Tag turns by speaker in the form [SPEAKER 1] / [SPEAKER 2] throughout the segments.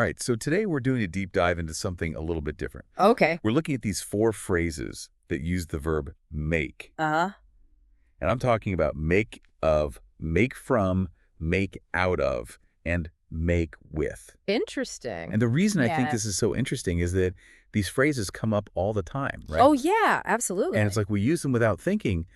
[SPEAKER 1] right, so today we're doing a deep dive into something a little bit different.
[SPEAKER 2] Okay.
[SPEAKER 1] We're looking at these 4 phrases that use the verb make.
[SPEAKER 2] Uh-huh.
[SPEAKER 1] And I'm talking about make of, make from, make out of, and make with.
[SPEAKER 2] Interesting.
[SPEAKER 1] And the reason I think
[SPEAKER 2] Yeah.
[SPEAKER 1] this is so interesting is that these phrases come up all the time, right?
[SPEAKER 2] Oh, yeah, absolutely.
[SPEAKER 1] And it's like we use them without thinking.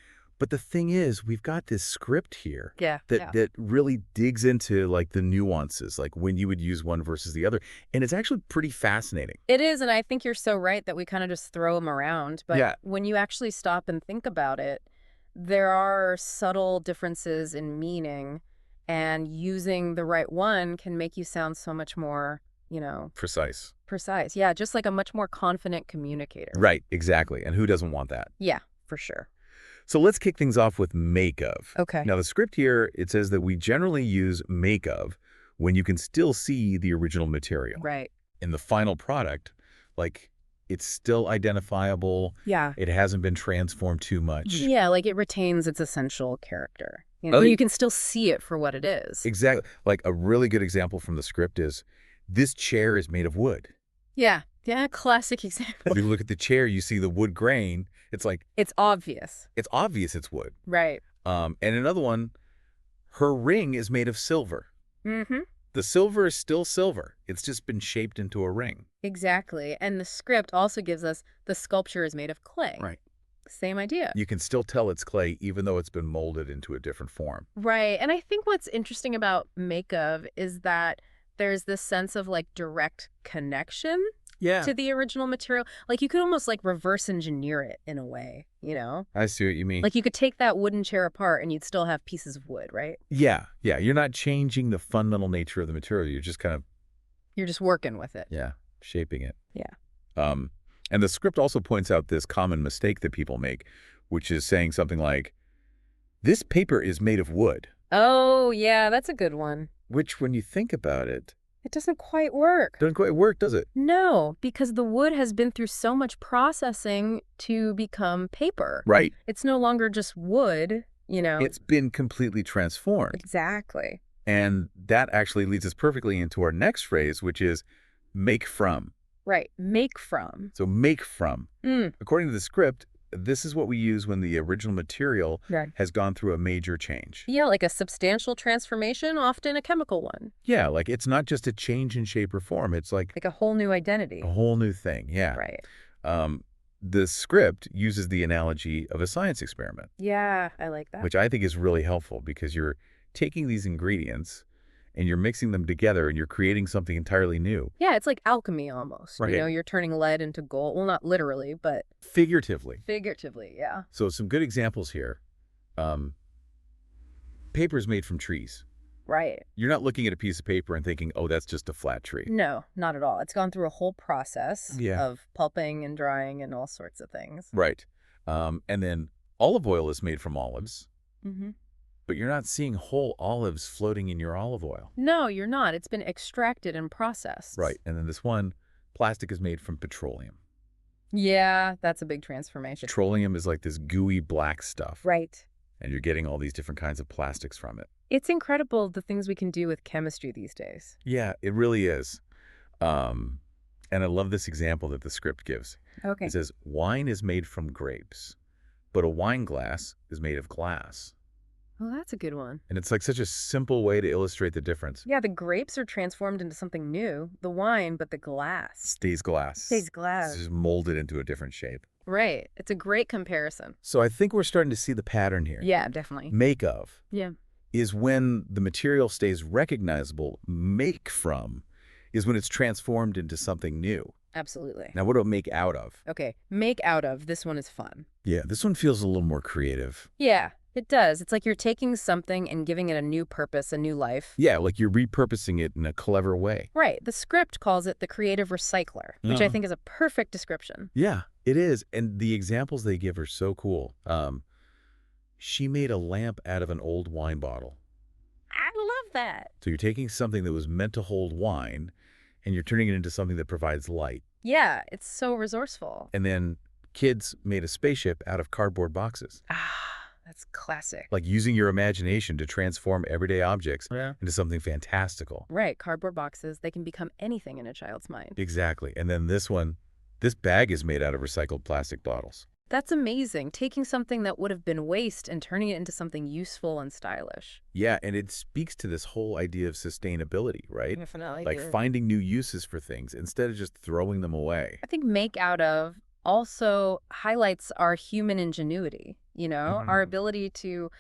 [SPEAKER 1] But the thing is, we've got this script here
[SPEAKER 2] Yeah.
[SPEAKER 1] that really digs into like the nuances, like when you would use one versus the other. And it's actually pretty fascinating.
[SPEAKER 2] It is, and I think you're so right that we kind of just throw them around. But
[SPEAKER 1] Yeah.
[SPEAKER 2] when you actually stop and think about it, there are subtle differences in meaning, and using the right one can make you sound so much more,
[SPEAKER 1] Precise.
[SPEAKER 2] precise. Yeah, just like a much more confident communicator.
[SPEAKER 1] Right, exactly. And who doesn't want that?
[SPEAKER 2] Yeah, for sure.
[SPEAKER 1] So let's kick things off with make of.
[SPEAKER 2] Okay.
[SPEAKER 1] Now, the script here, it says that we generally use make of when you can still see the original material.
[SPEAKER 2] Right.
[SPEAKER 1] In the final product, like, it's still identifiable.
[SPEAKER 2] Yeah.
[SPEAKER 1] It hasn't been transformed too much.
[SPEAKER 2] Yeah, like it retains its essential character.
[SPEAKER 1] Oh,
[SPEAKER 2] You can still see it for what it is.
[SPEAKER 1] Exactly. Like, a really good example from the script is, this chair is made of wood.
[SPEAKER 2] Yeah. Yeah, classic example.
[SPEAKER 1] If you look at the chair, you see the wood grain. It's like,
[SPEAKER 2] It's obvious.
[SPEAKER 1] it's obvious it's wood.
[SPEAKER 2] Right.
[SPEAKER 1] And another one, her ring is made of silver.
[SPEAKER 2] Mm-hmm.
[SPEAKER 1] The silver is still silver. It's just been shaped into a ring.
[SPEAKER 2] Exactly. And the script also gives us the sculpture is made of clay.
[SPEAKER 1] Right.
[SPEAKER 2] Same idea.
[SPEAKER 1] You can still tell it's clay even though it's been molded into a different form.
[SPEAKER 2] Right. And I think what's interesting about make of is that there's this sense of like direct connection
[SPEAKER 1] Yeah.
[SPEAKER 2] to the original material. Like you could almost like reverse engineer it in a way,
[SPEAKER 1] I see what you mean.
[SPEAKER 2] Like you could take that wooden chair apart and you'd still have pieces of wood, right?
[SPEAKER 1] Yeah. You're not changing the fundamental nature of the material. You're just kind of,
[SPEAKER 2] You're just working with it.
[SPEAKER 1] shaping it.
[SPEAKER 2] Yeah.
[SPEAKER 1] And the script also points out this common mistake that people make, which is saying something like, this paper is made of wood.
[SPEAKER 2] Oh, yeah, that's a good one.
[SPEAKER 1] Which, when you think about it,
[SPEAKER 2] It doesn't quite work.
[SPEAKER 1] doesn't quite work, does it?
[SPEAKER 2] No, because the wood has been through so much processing to become paper.
[SPEAKER 1] Right.
[SPEAKER 2] It's no longer just wood,
[SPEAKER 1] It's been completely transformed.
[SPEAKER 2] Exactly.
[SPEAKER 1] And that actually leads us perfectly into our next phrase, which is make from.
[SPEAKER 2] Right. Make from.
[SPEAKER 1] So make from.
[SPEAKER 2] Mm.
[SPEAKER 1] According to the script, this is what we use when the original material
[SPEAKER 2] Right.
[SPEAKER 1] has gone through a major change.
[SPEAKER 2] Yeah, like a substantial transformation, often a chemical one.
[SPEAKER 1] Yeah, like it's not just a change in shape or form. It's like
[SPEAKER 2] Like a whole new identity.
[SPEAKER 1] a whole new thing. Yeah.
[SPEAKER 2] Right.
[SPEAKER 1] The script uses the analogy of a science experiment,
[SPEAKER 2] Yeah, I like that.
[SPEAKER 1] which I think is really helpful because you're taking these ingredients and you're mixing them together and you're creating something entirely new.
[SPEAKER 2] Yeah, it's like alchemy almost.
[SPEAKER 1] Right.
[SPEAKER 2] You're turning lead into gold. Well, not literally, but
[SPEAKER 1] Figuratively.
[SPEAKER 2] figuratively, yeah.
[SPEAKER 1] So some good examples here. Paper is made from trees.
[SPEAKER 2] Right.
[SPEAKER 1] You're not looking at a piece of paper and thinking, oh, that's just a flat tree.
[SPEAKER 2] No, not at all. It's gone through a whole process
[SPEAKER 1] Yeah.
[SPEAKER 2] of pulping and drying and all sorts of things.
[SPEAKER 1] Right. And then olive oil is made from olives,
[SPEAKER 2] Mm-hmm.
[SPEAKER 1] but you're not seeing whole olives floating in your olive oil.
[SPEAKER 2] No, you're not. It's been extracted and processed.
[SPEAKER 1] Right. And then this one, plastic is made from petroleum.
[SPEAKER 2] Yeah, that's a big transformation.
[SPEAKER 1] Petroleum is like this gooey black stuff.
[SPEAKER 2] Right.
[SPEAKER 1] And you're getting all these different kinds of plastics from it.
[SPEAKER 2] It's incredible the things we can do with chemistry these days.
[SPEAKER 1] Yeah, it really is. And I love this example that the script gives.
[SPEAKER 2] Okay.
[SPEAKER 1] It says, wine is made from grapes, but a wine glass is made of glass.
[SPEAKER 2] Well, that's a good one.
[SPEAKER 1] And it's like such a simple way to illustrate the difference.
[SPEAKER 2] Yeah, the grapes are transformed into something new. The wine, but the glass
[SPEAKER 1] Stays glass.
[SPEAKER 2] stays glass.
[SPEAKER 1] It's just molded into a different shape.
[SPEAKER 2] Right. It's a great comparison.
[SPEAKER 1] So I think we're starting to see the pattern here.
[SPEAKER 2] Yeah, definitely.
[SPEAKER 1] Make of
[SPEAKER 2] Yeah.
[SPEAKER 1] is when the material stays recognizable. Make from is when it's transformed into something new.
[SPEAKER 2] Absolutely.
[SPEAKER 1] Now, what about make out of?
[SPEAKER 2] Okay. Make out of. This one is fun.
[SPEAKER 1] Yeah, this one feels a little more creative.
[SPEAKER 2] Yeah, it does. It's like you're taking something and giving it a new purpose, a new life.
[SPEAKER 1] Yeah, like you're repurposing it in a clever way.
[SPEAKER 2] Right. The script calls it the creative recycler, which I think is a perfect description.
[SPEAKER 1] Yeah, it is. And the examples they give are so cool. She made a lamp out of an old wine bottle.
[SPEAKER 2] I love that.
[SPEAKER 1] So you're taking something that was meant to hold wine and you're turning it into something that provides light.
[SPEAKER 2] Yeah, it's so resourceful.
[SPEAKER 1] And then kids made a spaceship out of cardboard boxes.
[SPEAKER 2] Ah, that's Classic.
[SPEAKER 1] Like using your imagination to transform everyday objects
[SPEAKER 2] Yeah.
[SPEAKER 1] into something fantastical.
[SPEAKER 2] Right, cardboard boxes, they can become anything in a child's mind.
[SPEAKER 1] Exactly. And then this one, this bag is made out of recycled plastic bottles.
[SPEAKER 2] That's amazing, taking something that would have been waste and turning it into something useful and stylish.
[SPEAKER 1] Yeah, and it speaks to this whole idea of sustainability, right?
[SPEAKER 2] Definitely.
[SPEAKER 1] Like finding new uses for things instead of just throwing them away.
[SPEAKER 2] I think make out of also highlights our human ingenuity, our ability to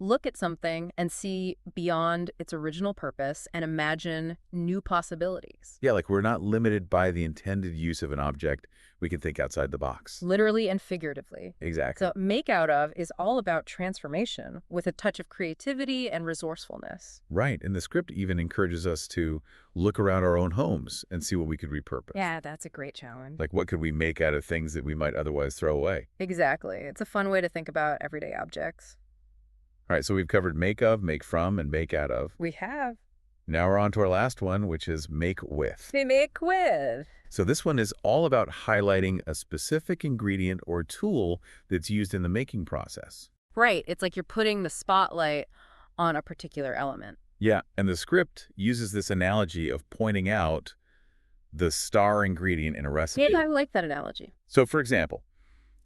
[SPEAKER 2] look at something and see beyond its original purpose and imagine new possibilities.
[SPEAKER 1] Yeah, like we're not limited by the intended use of an object. We can think outside the box.
[SPEAKER 2] Literally and figuratively.
[SPEAKER 1] Exactly.
[SPEAKER 2] So make out of is all about transformation with a touch of creativity and resourcefulness.
[SPEAKER 1] Right, and the script even encourages us to look around our own homes and see what we could repurpose.
[SPEAKER 2] Yeah, that's a great challenge.
[SPEAKER 1] Like what could we make out of things that we might otherwise throw away?
[SPEAKER 2] Exactly. It's a fun way to think about everyday objects.
[SPEAKER 1] All right, so we've covered make of, make from, and make out of.
[SPEAKER 2] We have.
[SPEAKER 1] Now we're on to our last one, which is make with.
[SPEAKER 2] We make with.
[SPEAKER 1] So this one is all about highlighting a specific ingredient or tool that's used in the making process.
[SPEAKER 2] Right. It's like you're putting the spotlight on a particular element.
[SPEAKER 1] Yeah, and the script uses this analogy of pointing out the star ingredient in a recipe.
[SPEAKER 2] Yeah, I like that analogy.
[SPEAKER 1] So for example,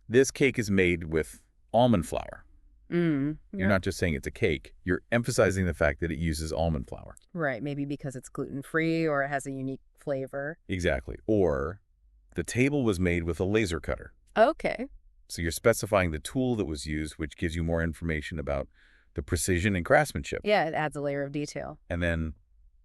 [SPEAKER 1] this cake is made with almond flour. You're not just saying it's a cake. You're emphasizing the fact that it uses almond flour.
[SPEAKER 2] Right. Maybe because it's gluten-free or it has a unique flavor.
[SPEAKER 1] Exactly. Or the table was made with a laser cutter.
[SPEAKER 2] Okay.
[SPEAKER 1] So you're specifying the tool that was used, which gives you more information about the precision and craftsmanship.
[SPEAKER 2] Yeah, it adds a layer of detail.
[SPEAKER 1] And then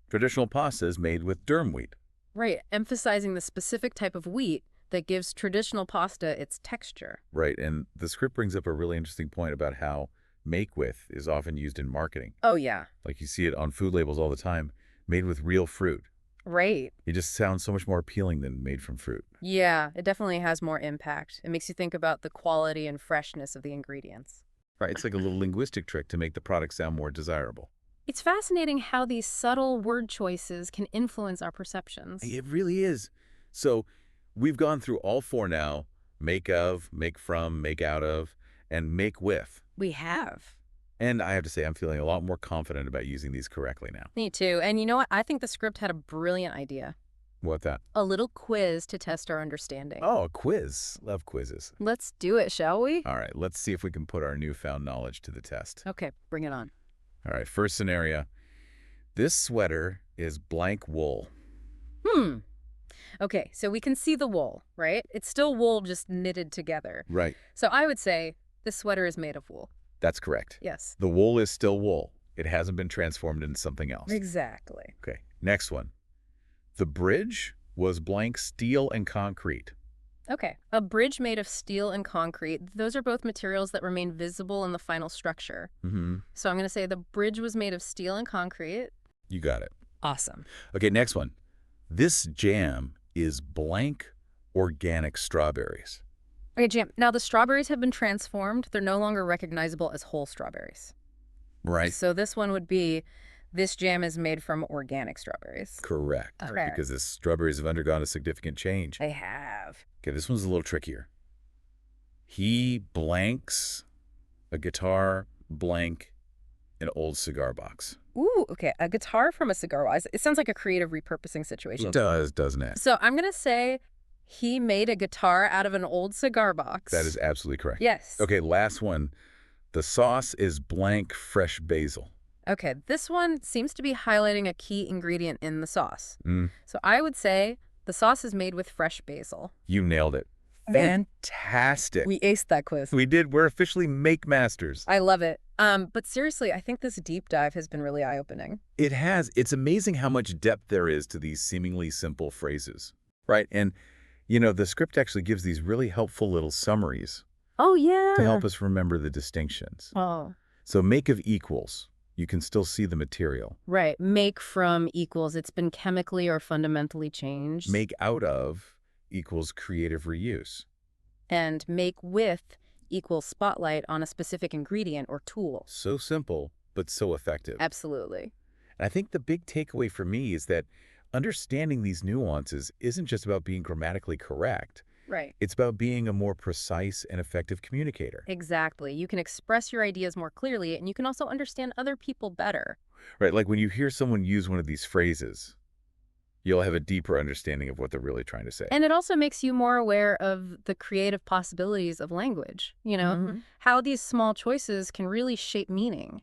[SPEAKER 1] traditional pasta is made with durum wheat.
[SPEAKER 2] Right. Emphasizing the specific type of wheat that gives traditional pasta its texture.
[SPEAKER 1] Right. And the script brings up a really interesting point about how make with is often used in marketing.
[SPEAKER 2] Oh, yeah.
[SPEAKER 1] Like you see it on food labels all the time, made with real fruit.
[SPEAKER 2] Right.
[SPEAKER 1] It just sounds so much more appealing than made from fruit.
[SPEAKER 2] Yeah, it definitely has more impact. It makes you think about the quality and freshness of the ingredients.
[SPEAKER 1] Right. It's like a little linguistic trick to make the product sound more desirable.
[SPEAKER 2] It's fascinating how these subtle word choices can influence our perceptions.
[SPEAKER 1] It really is. So we've gone through all four now: make of, make from, make out of, and make with.
[SPEAKER 2] We have.
[SPEAKER 1] And I have to say, I'm feeling a lot more confident about using these correctly now.
[SPEAKER 2] Me too. And you know what? I think the script had a brilliant idea.
[SPEAKER 1] What that?
[SPEAKER 2] A little quiz to test our understanding.
[SPEAKER 1] Oh, a quiz. Love quizzes.
[SPEAKER 2] Let's do it, shall we?
[SPEAKER 1] All right, let's see if we can put our newfound knowledge to the test.
[SPEAKER 2] Okay, bring it on.
[SPEAKER 1] All right, first scenario. This sweater is blank wool.
[SPEAKER 2] Okay, so we can see the wool, right? It's still wool just knitted together.
[SPEAKER 1] Right.
[SPEAKER 2] So I would say this sweater is made of wool.
[SPEAKER 1] That's correct.
[SPEAKER 2] Yes.
[SPEAKER 1] The wool is still wool. It hasn't been transformed into something else.
[SPEAKER 2] Exactly.
[SPEAKER 1] Okay, next one. The bridge was blank steel and concrete.
[SPEAKER 2] Okay, a bridge made of steel and concrete. Those are both materials that remain visible in the final structure. So I'm going to say the bridge was made of steel and concrete.
[SPEAKER 1] You got it.
[SPEAKER 2] Awesome.
[SPEAKER 1] Okay, next one. This jam is blank organic strawberries.
[SPEAKER 2] Okay, Jam. Now the strawberries have been transformed. They're no longer recognizable as whole strawberries.
[SPEAKER 1] Right.
[SPEAKER 2] So this one would be, this jam is made from organic strawberries.
[SPEAKER 1] Correct.
[SPEAKER 2] Okay.
[SPEAKER 1] Because the strawberries have undergone a significant change.
[SPEAKER 2] They have.
[SPEAKER 1] Okay, this one's a little trickier. He blanks a guitar blank an old cigar box.
[SPEAKER 2] Ooh, okay. A guitar from a cigar box. It sounds like a creative repurposing situation.
[SPEAKER 1] It does, doesn't it?
[SPEAKER 2] So I'm going to say he made a guitar out of an old cigar box.
[SPEAKER 1] That is absolutely correct.
[SPEAKER 2] Yes.
[SPEAKER 1] Okay, last one. The sauce is blank fresh basil.
[SPEAKER 2] Okay, this one seems to be highlighting a key ingredient in the sauce.
[SPEAKER 1] Mm.
[SPEAKER 2] So I would say the sauce is made with fresh basil.
[SPEAKER 1] You nailed it. Fantastic.
[SPEAKER 2] We aced that quiz.
[SPEAKER 1] We did. We're officially make masters.
[SPEAKER 2] I love it. But seriously, I think this deep dive has been really eye-opening.
[SPEAKER 1] It has. It's amazing how much depth there is to these seemingly simple phrases. Right? And, you know, the script actually gives these really helpful little summaries
[SPEAKER 2] Oh, yeah.
[SPEAKER 1] to help us remember the distinctions.
[SPEAKER 2] Oh.
[SPEAKER 1] So make of equals. You can still see the material.
[SPEAKER 2] Right. Make from equals it's been chemically or fundamentally changed.
[SPEAKER 1] Make out of equals creative reuse.
[SPEAKER 2] And make with equals spotlight on a specific ingredient or tool.
[SPEAKER 1] So simple, but so effective.
[SPEAKER 2] Absolutely.
[SPEAKER 1] And I think the big takeaway for me is that understanding these nuances isn't just about being grammatically correct.
[SPEAKER 2] Right.
[SPEAKER 1] It's about being a more precise and effective communicator.
[SPEAKER 2] Exactly. You can express your ideas more clearly, and you can also understand other people better.
[SPEAKER 1] Right, like when you hear someone use one of these phrases, you'll have a deeper understanding of what they're really trying to say.
[SPEAKER 2] And it also makes you more aware of the creative possibilities of language, how these small choices can really shape meaning.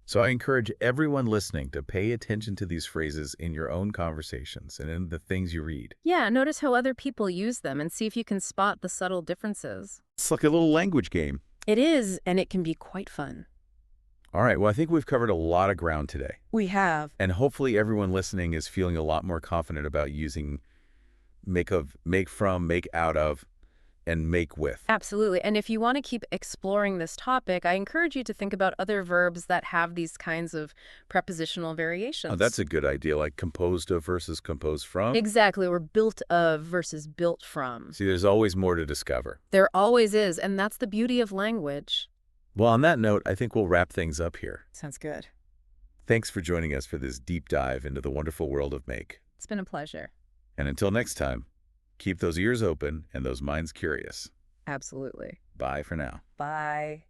[SPEAKER 1] So I encourage everyone listening to pay attention to these phrases in your own conversations and in the things you read.
[SPEAKER 2] Yeah, notice how other people use them and see if you can spot the subtle differences.
[SPEAKER 1] It's like a little language game.
[SPEAKER 2] It is, and it can be quite fun.
[SPEAKER 1] All right, well, I think we've covered a lot of ground today.
[SPEAKER 2] We have.
[SPEAKER 1] And hopefully everyone listening is feeling a lot more confident about using make from, make out of, and make with.
[SPEAKER 2] Absolutely. And if you want to keep exploring this topic, I encourage you to think about other verbs that have these kinds of prepositional variations.
[SPEAKER 1] Oh, that's a good idea, like composed of versus composed from.
[SPEAKER 2] Exactly, or built of versus built from.
[SPEAKER 1] See, there's always more to discover.
[SPEAKER 2] There always is, and that's the beauty of language.
[SPEAKER 1] Well, on that note, I think we'll wrap things up here.
[SPEAKER 2] Sounds good.
[SPEAKER 1] Thanks for joining us for this deep dive into the wonderful world of make.
[SPEAKER 2] It's been a pleasure.
[SPEAKER 1] And until next time, keep those ears open and those minds curious.
[SPEAKER 2] Absolutely.
[SPEAKER 1] Bye for now.
[SPEAKER 2] Bye.